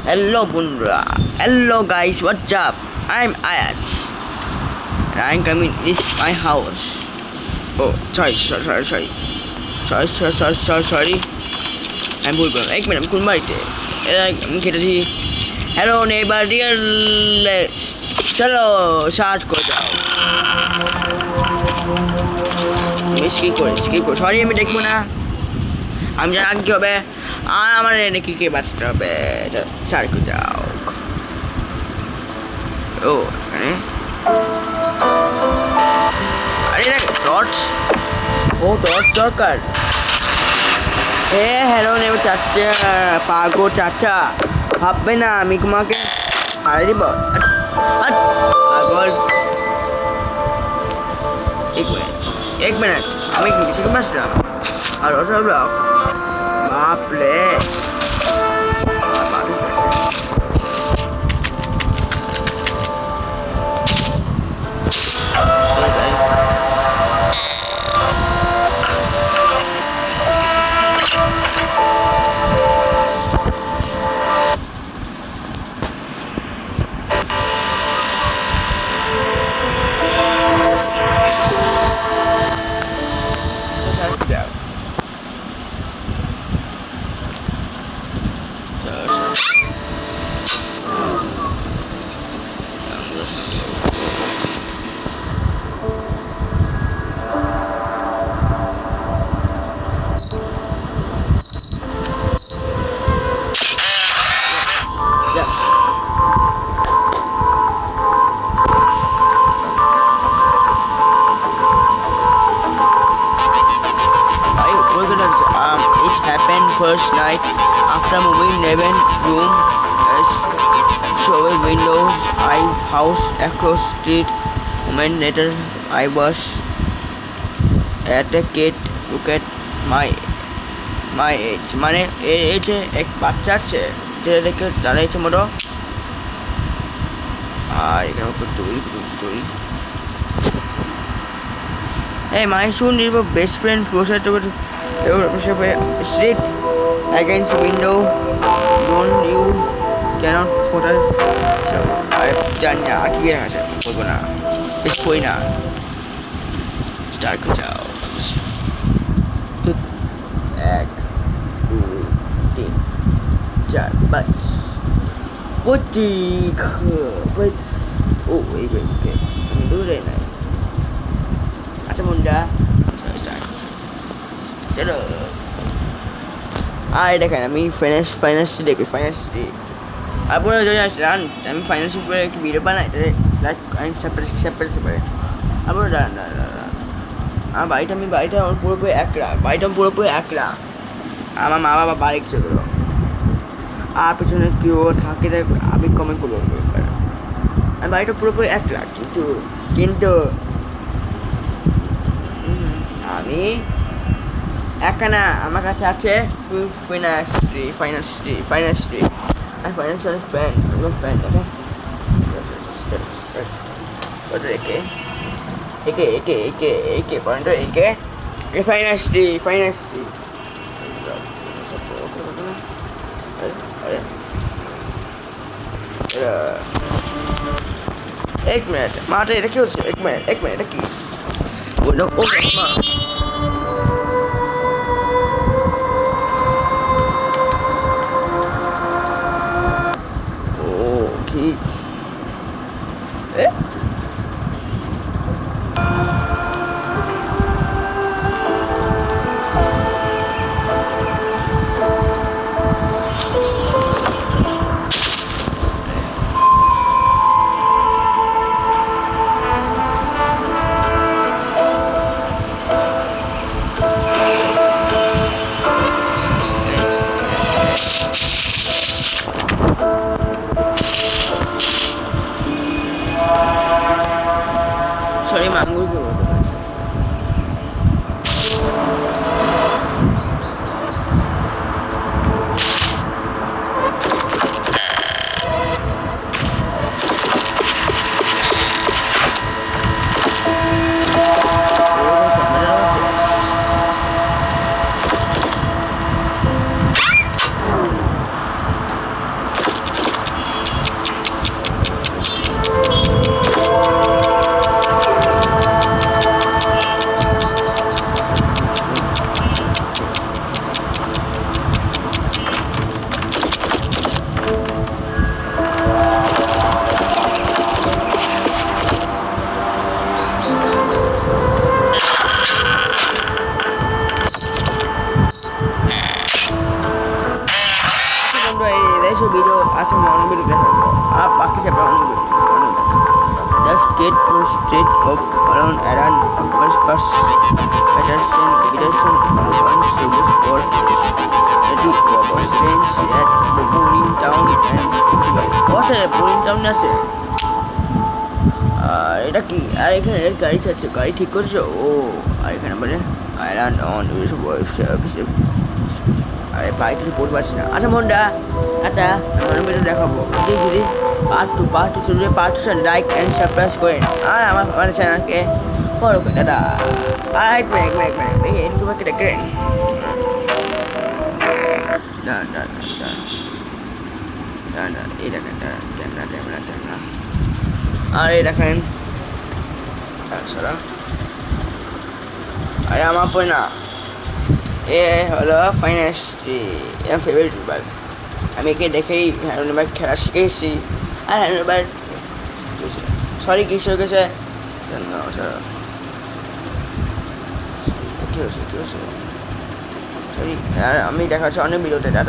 Hello Bundra. Hello guys, what's up? I'm Ayat. And I'm coming this my house. Oh, sorry. I'm Bulbul. Ek minute, I'm Kunmaite. I'm Kitty. Hello neighbor, dear. Chalo, start ko jao. Skip ko. Sorry, আমি দেখবো না। আমি জানি কি হবে। আর আমার এনে কি বাঁচতে হবে। স্টার্ট করে যাও। ও, এখানে আরে দেখ ডটস। ও ডট দরকার। হ্যালো নেবে চাচা, পাগো চাচা, ভাববে না আমি তোমাকে হারিয়ে দিব। পাগল। এক মিনিট আমি কিসে বাঁচলাম আর ওসব বাপরে first night after moving Neven room show a window I house across street moment later I was at a kid look at my age মানে এই যে এক বাচ্চা আছে যেটা দেখে দাঁড়াইছে মোটো আর এখানে story Hey my soon is my best friend closer to street against window don't you cannot photo I জানি না কি আছে বলবো না বেশ কই না স্টার্ট করে যাও 1 2 3 4 5 Butik oh wait আমি দূরে নাই আচ্ছা মুন্ডা চলো আর দেখেন আমি ফাইন্যান্স দেখি ফাইন্যান্স আপনারা যদি আসেন আমি ফাইন্যান্স উপরে একটু ভিডিও বানাই তাহলে লাইক আমি সেপারেট আপনারা আমার বাড়িটা আমার পুরোপুরি একরা আমার মা বাবা বাড়ি ছিল আর পেছনে কেউ থাকে আমি কমেন্ট করবো আমি বাড়িটা পুরোপুরি একরা কিন্তু আমি একা না আমার কাছে আছে ফাইন্যান্স আর ফাইন্যান্সিয়াল ফ্রেন্ড একে পয়েন্ট একে ফাইন্যান্স এক মিনিট মাঠে এটা কি হচ্ছে এক মিনিট এটা কি বললো ও মা kids. কিছু ভিডিও আছে অনেক ভিডিও দেখাবো আর বাকি চ্যাপ্টার অনেক just get to straight up around first Peterson on Silver for এটি strange at the boring town and what's a boring town আছে আর এটা কি আর এখানে গাড়ি চাচ্ছে গাড়ি ঠিক করছো ও আর এখানে বলে আইল্যান্ড অন আরে বাইক থেকে পড়তে পারছি না আচ্ছা মন্ডা একটা আমার ভিডিও দেখাবো যদি পার্ট টু চলবে part to like and subscribe করেন আর আমার চ্যানেলকে ফলো করুন দাদা আর এক মিনিট দেখি ইউটিউবে দেখেন না এই দেখেন ক্যামেরা আর এই দেখেন তাছাড়া আরে আমার পরে না এ হলো ফাইন্যান্সটি এর ফেভারিট ইউটিউবার আমি একে দেখেই হ্যান্ডবার খেলা শিখেছি আর হ্যান্ডবার সরি কি হয়ে গেছে কি হয়েছে সরি আর আমি দেখাচ্ছি অনেক ভিডিওতে